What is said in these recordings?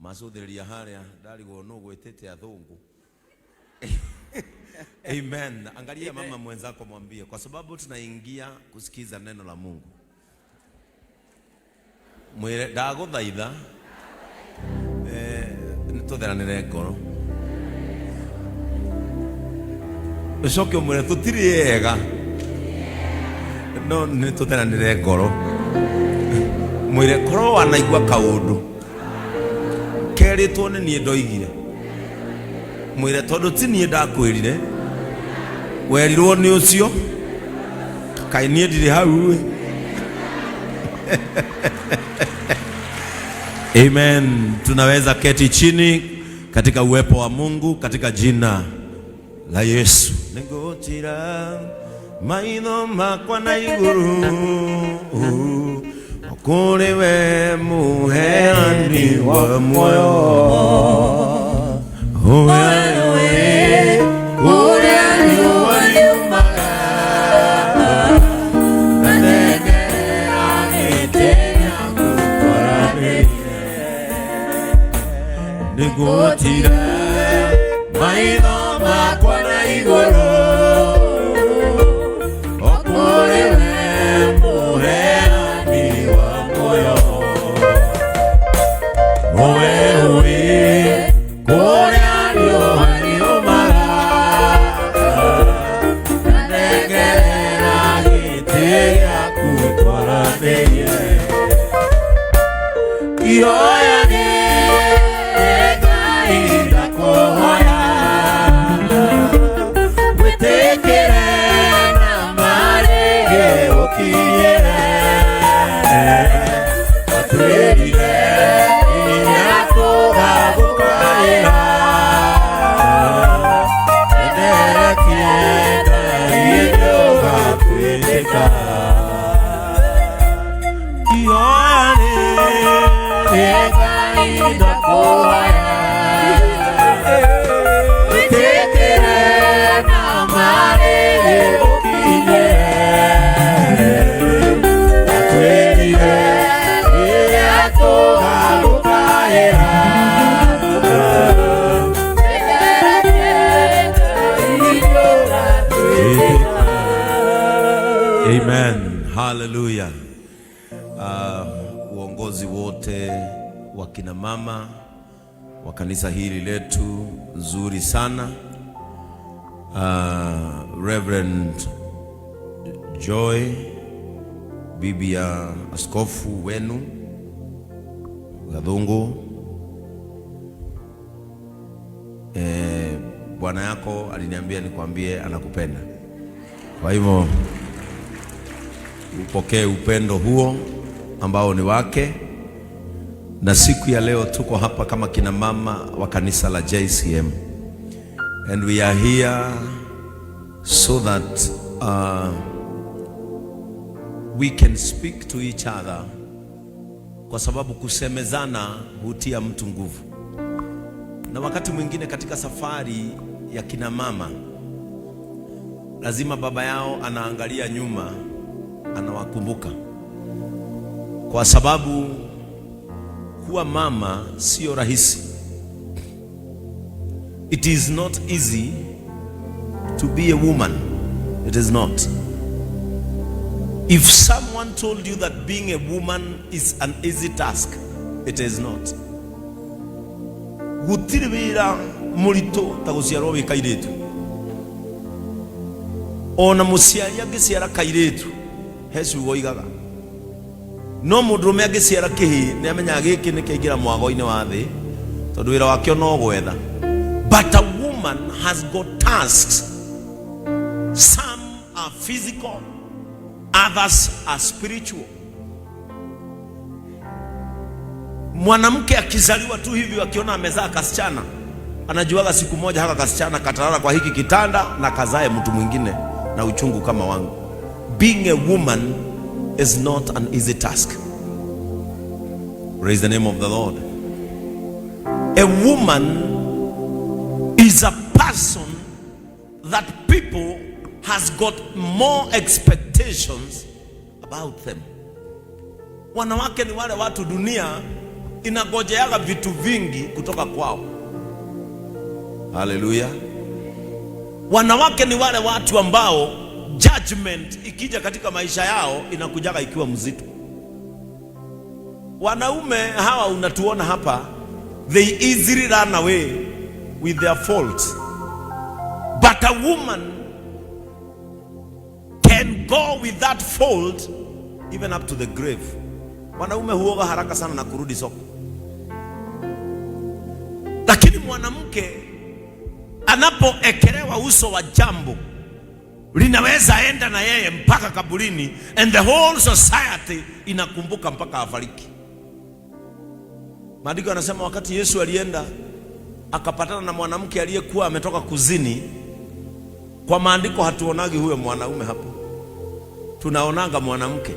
masudhiria haria ndari gono gwetete athungu. Amen. Angalia mama mwenzako mwambie, kwa sababu tunaingia kusikiza neno la Mungu. Mwire ndaguthaitha nituthiranire ngoro. Ucoke umwire tutiri ega no nituthiranire ngoro. Mwire korwo wanaigua kaundu keritwo ni nie ndoigire. Mwire tondu ti nie ndakwirire werirwo ni ucio kai nie ndiri hau. Amen. Tunaweza keti chini katika uwepo wa Mungu katika jina la Yesu. Ningotira maitho makwa na iguru kuri we muheani wa moyo wewe kuri wa nyumaga nanegera itenya kukorane ningotira maitho makwa na iguru kuri we muheani wa moyo wewe kuri Amen. Hallelujah. Uongozi wote wa kina mama wa kanisa hili letu nzuri sana. Reverend Joy, bibi ya askofu wenu Gadhungu, bwana yako aliniambia nikwambie anakupenda. Kwa hivyo upokee upendo huo ambao ni wake. Na siku ya leo tuko hapa kama kina mama wa kanisa la JCM, and we are here so that we can speak to each other, kwa sababu kusemezana hutia mtu nguvu. Na wakati mwingine katika safari ya kina mama lazima baba yao anaangalia nyuma, anawakumbuka, kwa sababu kuwa mama sio rahisi. It is not easy to be a woman. It is not. If someone told you that being a woman is an easy task, it is not. Gutiribira murito taguciarwo wi kairetu. Ona muciari angiciara kairetu hecu goigaga. No mundurume angiciara kihi ni amenya giki ni kiingira mwago-ini wa thi tondu wira wakio no gwetha. But a woman has got tasks. Some are physical, others are spiritual. Mwanamke akizaliwa tu hivi akiona amezaa kasichana, anajuaga siku moja haka kasichana katalala kwa hiki kitanda na kazae mtu mwingine na uchungu kama wangu. Being a woman is not an easy task. Praise the name of the Lord. A woman is a person that people has got more expectations about them. Wanawake ni wale watu dunia inagojeaga vitu vingi kutoka kwao. Haleluya. Wanawake ni wale watu ambao judgment ikija katika maisha yao inakujaga ikiwa mzito. Wanaume hawa unatuona hapa, they easily run away with their faults, but a woman can go with that fault even up to the grave. Wanaume huoga haraka sana na kurudi soko, lakini mwanamke anapoekelewa uso wa jambo linaweza enda na yeye mpaka kaburini, and the whole society inakumbuka mpaka afariki. Maandiko yanasema wakati Yesu alienda akapatana na mwanamke aliyekuwa ametoka kuzini, kwa maandiko hatuonagi huyo mwanaume hapo, tunaonanga mwanamke.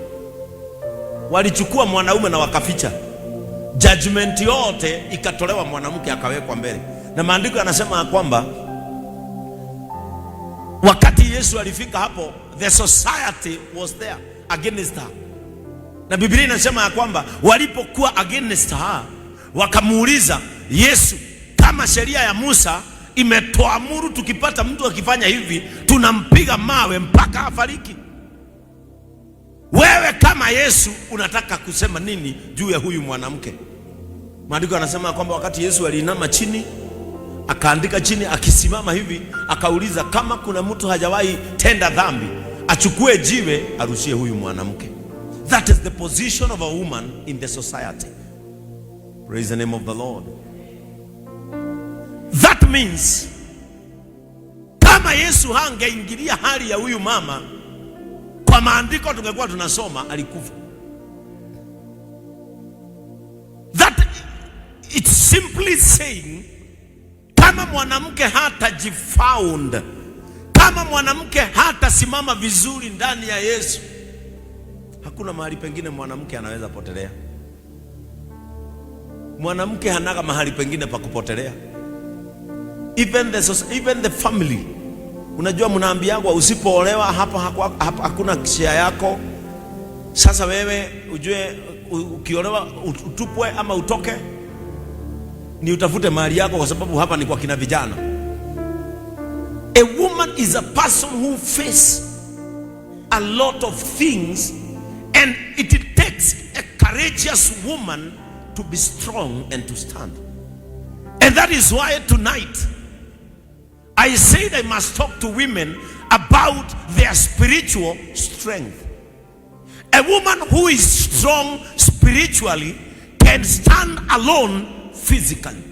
Walichukua mwanaume na wakaficha, judgment yote ikatolewa, mwanamke akawekwa mbele. Na maandiko yanasema kwamba wakati Yesu alifika hapo, the society was there against her. Na Biblia inasema ya kwamba walipokuwa against her, wakamuuliza Yesu, kama sheria ya Musa imetoamuru tukipata mtu akifanya hivi tunampiga mawe mpaka afariki, wewe kama Yesu unataka kusema nini juu ya huyu mwanamke? Maandiko yanasema kwamba wakati Yesu aliinama chini, akaandika chini, akisimama hivi akauliza kama kuna mtu hajawahi tenda dhambi achukue jiwe arushie huyu mwanamke. That is the position of a woman in the society. Praise the name of the Lord. That means kama Yesu hangeingilia hali ya huyu mama, kwa maandiko tungekuwa tunasoma alikufa. That it's simply saying, kama mwanamke hatajifound, kama mwanamke hatasimama vizuri ndani ya Yesu, hakuna mahali pengine mwanamke anaweza potelea. Mwanamke hanaga mahali pengine pa kupotelea. Even the family. Unajua mnaambiagwa usipoolewa hapa hakuna share yako. Sasa wewe ujue ukiolewa utupwe ama utoke, ni utafute mali yako, kwa sababu hapa ni kwa kina vijana. A woman is a person who face a lot of things, and it takes a courageous woman to be strong and to stand. And that is why tonight I said I must talk to women about their spiritual strength. A woman who is strong spiritually can stand alone physically.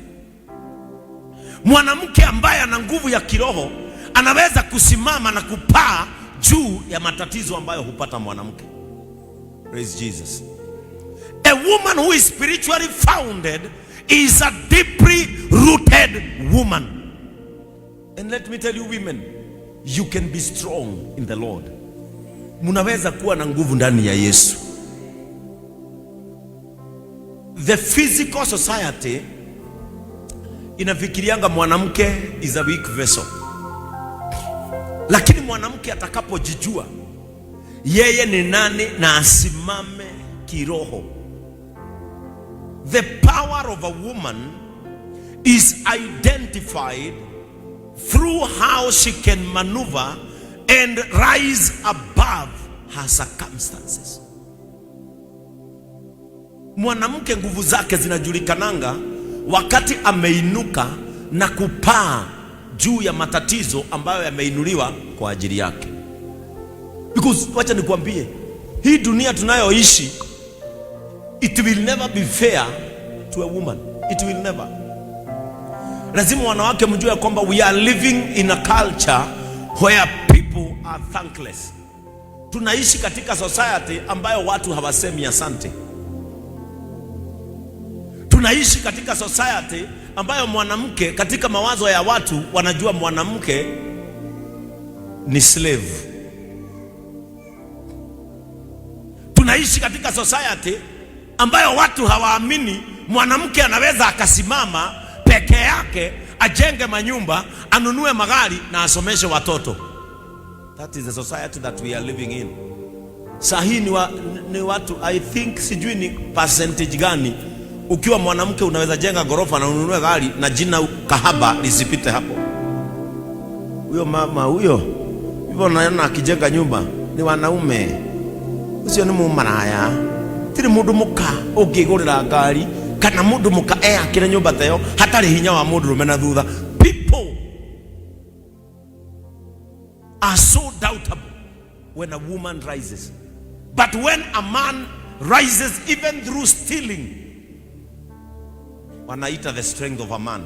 Mwanamke ambaye ana nguvu ya kiroho anaweza kusimama na kupaa juu ya matatizo ambayo hupata mwanamke. Praise Jesus. A woman who is spiritually founded is a deeply rooted woman. And let me tell you women, you can be strong in the Lord. Munaweza kuwa na nguvu ndani ya Yesu. The physical society inafikirianga mwanamke is a weak vessel. Lakini mwanamke atakapojijua yeye ni nani na asimame kiroho, the power of a woman is identified through how she can maneuver and rise above her circumstances. Mwanamke nguvu zake zinajulikananga wakati ameinuka na kupaa juu ya matatizo ambayo yameinuliwa kwa ajili yake. Because wacha nikwambie, hii dunia tunayoishi, it will never be fair to a woman. It will never. Lazima wanawake mjue kwamba we are living in a culture where people are thankless. Tunaishi katika society ambayo watu hawasemi asante. Tunaishi katika society ambayo mwanamke, katika mawazo ya watu wanajua mwanamke ni slave. Tunaishi katika society ambayo watu hawaamini mwanamke anaweza akasimama peke yake, ajenge manyumba, anunue magari na asomeshe watoto. That is the society that we are living in. Sahi ni watu, I think sijui ni percentage gani, Ukiwa mwanamke unaweza jenga gorofa na ununue gari na jina kahaba lisipite hapo. Huyo mama huyo hivyo naona akijenga nyumba ni wanaume. Usio ni mumaraya. Tiri mundu muka ukigurira ngari kana mundu muka akire nyumba tayo hatari hinya wa mundu rumena thutha. People are so doubtable when a woman rises. But when a man rises even through stealing, wanaita the strength of a man.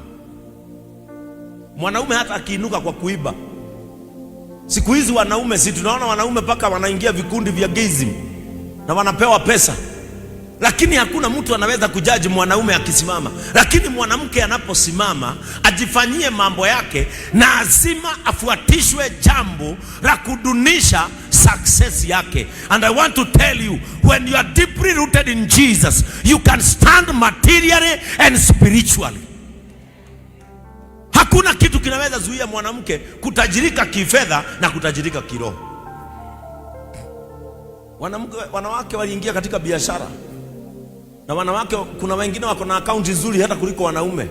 Mwanaume hata akiinuka kwa kuiba. Siku hizi wanaume, si tunaona wanaume paka wanaingia vikundi vya gayism na wanapewa pesa. Lakini hakuna mtu anaweza kujaji mwanaume akisimama. Lakini mwanamke anaposimama ajifanyie mambo yake, na azima afuatishwe jambo la kudunisha success yake. And I want to tell you, when you are deeply rooted in Jesus, you can stand materially and spiritually. Hakuna kitu kinaweza zuia mwanamke kutajirika kifedha na kutajirika kiroho. Wanawake waliingia katika biashara. Na wanawake kuna wengine wako na akaunti nzuri hata kuliko wanaume.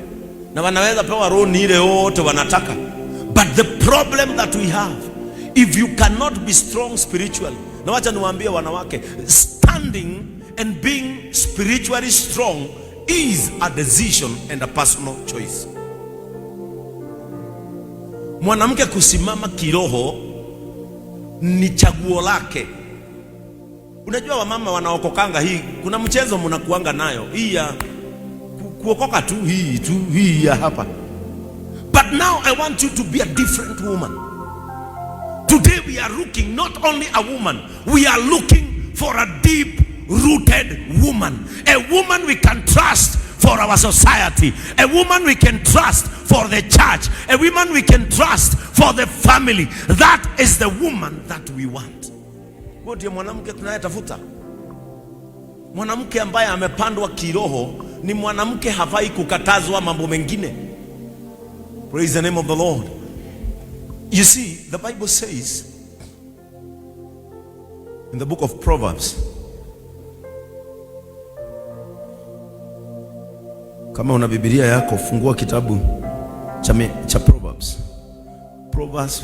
Na wanaweza pewa loan ile yote wanataka. But the problem that we have, if you cannot be strong spiritually. Na wacha niwaambie wanawake, standing and being spiritually strong is a decision and a personal choice. Mwanamke kusimama kiroho ni chaguo lake. Unajua wamama wanaokokanga hii, kuna mchezo mnakuanga nayo. Hii ya kuokoka tu, hii ya hapa. But now I want you to be a different woman. Today we are looking not only a woman, we are looking for a deep rooted woman. A woman we can trust for our society. A woman we can trust for the church. A woman we can trust for the family. That is the woman that we want. Ndiye mwanamke tunayetafuta. Mwanamke ambaye amepandwa kiroho ni mwanamke hafai kukatazwa mambo mengine. Praise the name of the Lord. You see, the Bible says in the book of Proverbs, kama una Biblia yako fungua kitabu cha Proverbs. Proverbs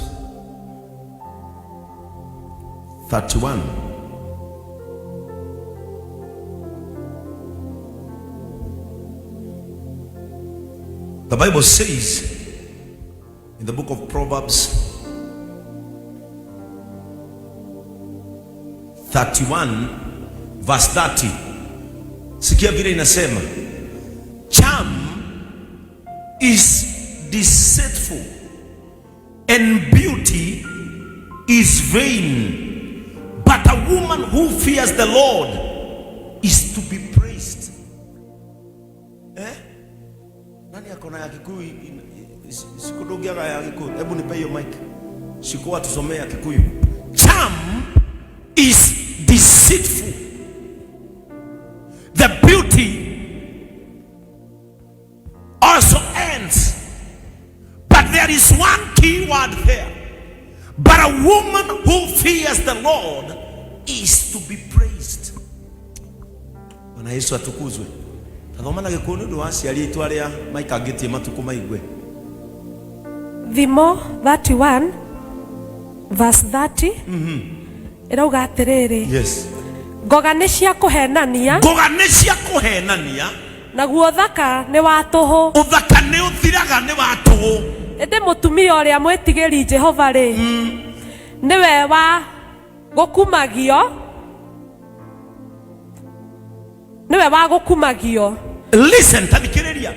31. The Bible says in the book of Proverbs 31 verse 30. Sikia vile inasema, charm is deceitful and beauty is vain. But a woman who fears the Lord is to be praised. Nani akona ya Kikuyu? Sikudogia ya Kikuyu. Hebu nipe hiyo mic. Sikuwa tusomea ya Kikuyu. Charm is deceitful. The beauty also ends. But there is one key word there. But a woman who fears the Lord is to be praised. Bwana Yesu atukuzwe. Tathoma na Gikuyu ndo wasi aliitwaria maika ngiti matuku maigwe. Thimo 31 verse 30. Irauga atiriri. Yes. Ngoga ni cia kuhenania. Ngoga ni cia kuhenania. Naguo thaka ni wa tuhu. Uthaka ni uthiraga ni wa tuhu. Ende mutumia uria mwetigiri Jehova ri. Niwe wa gukumagio. Niwe wa gukumagio. Listen, tathikiriria.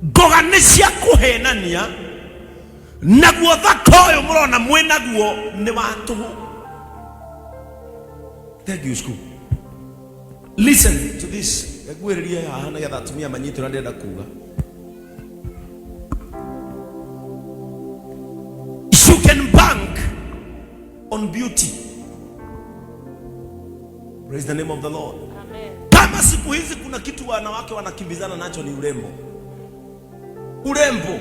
Ngoga ni cia kuhenania. Naguo thaka uyu murona mwenaguo ni wa tuhu. Thank you, school. Listen to this. Egwiriria hana ya Atumia manyito na ndenda kuga. You can bank on beauty. Praise the name of the Lord. Amen. Kama siku hizi kuna kitu wanawake wanakimbizana nacho ni urembo. Urembo.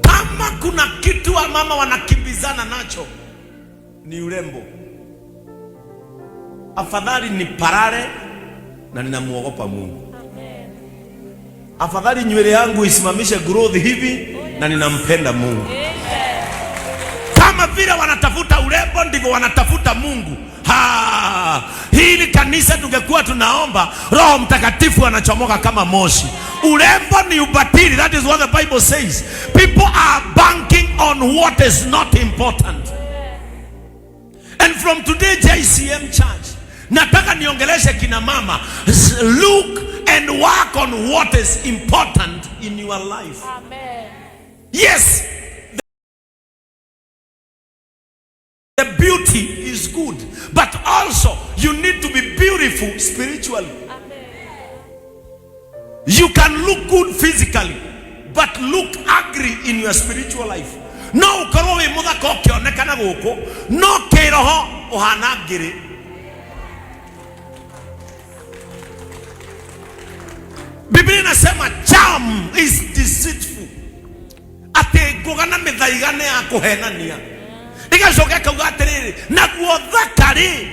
Kama kuna kitu wa mama wanakimbizana nacho ni urembo. Afadhali ni parare na ninamuogopa Mungu. Afadhali nywele yangu isimamishe growth hivi na ninampenda Mungu. Kama vile wanatafuta urembo ndivyo wanatafuta Mungu. Hili kanisa tungekuwa tunaomba Roho Mtakatifu anachomoka kama moshi. Urembo ni ubatili. That is what the Bible says. People are banking on what is not important. And from today JCM Church, nataka niongeleshe kina mama. Look and work on what is important in your life. Amen. Yes. The beauty is good, but also you need to be beautiful spiritually. Amen. You can look good physically, but look ugly in your spiritual life. No ukorwo wi muthaka ukionekana guku, no kiroho uhana ngiri. Biblia inasema charm is deceitful. Ate kugana mithaigane ya kuhenania. Igacoka kauga atiriri naguo thakari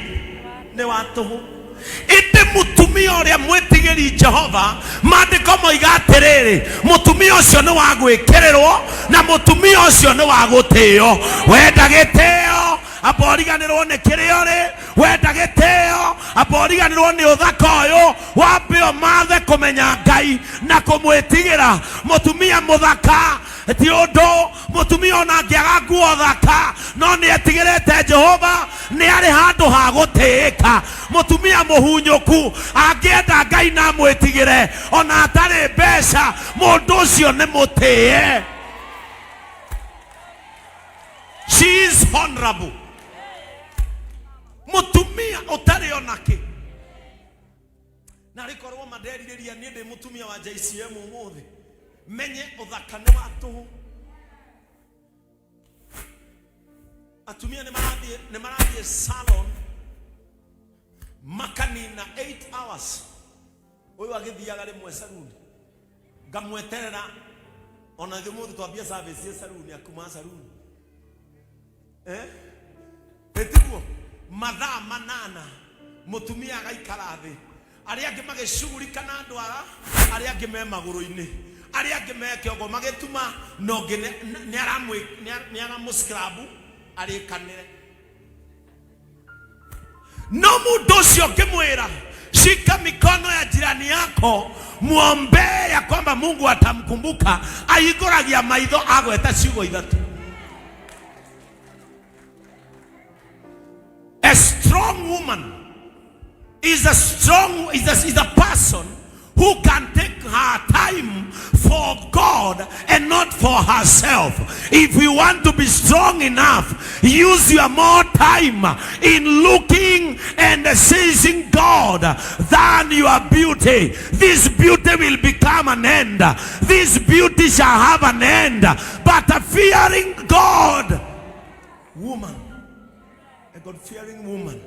ni watuhu. Ite mutumia uria mwitigiri Jehova, maandiko moiga atiriri mutumia ucio ni wa gwikirirwo na mutumia ucio ni wa gutio. Wenda gitio aboriganirwo ni kirio ri, wenda gitio aboriganirwo ni uthaka uyu, wambe umathe kumenya Ngai na kumwitigira. Mutumia muthaka ti undu mutumia ona angiaga nguo thaka no ni etigirite Jehova, ni ari handu ha gutiika. Mutumia muhunyuku angienda Ngai na mwitigire ona atari mbeca, mundu ucio ni mutie. She is honorable. Mutumia utari onake na rikorwo madeririria ni ndi mutumia wa JCM umuthi menye uthaka ni watu. Atumia ni marathie salon makanina 8 hours. Uyu agithiaga rimwe saluni ngamweterera ona thimuthi twambia service ya saluni akuma saluni etiguo mathaa manana mutumia agaikara thi, aria angi magicugurika na ndwara, aria angi me maguru-ini, aria angi me kiongo magituma no ngi ni aramuscrabu arikanire. No mundu ucio ngimwira shika mikono ya jirani yako, muombe ya kwamba Mungu atamkumbuka. Aiguragia maitho agweta ciugo ithatu. A strong woman is a person who can take her time for God and not for herself. If you want to be strong enough, use your more time in looking and seizing God than your beauty. This beauty will become an end. This beauty shall have an end. But a fearing God woman, a God-fearing woman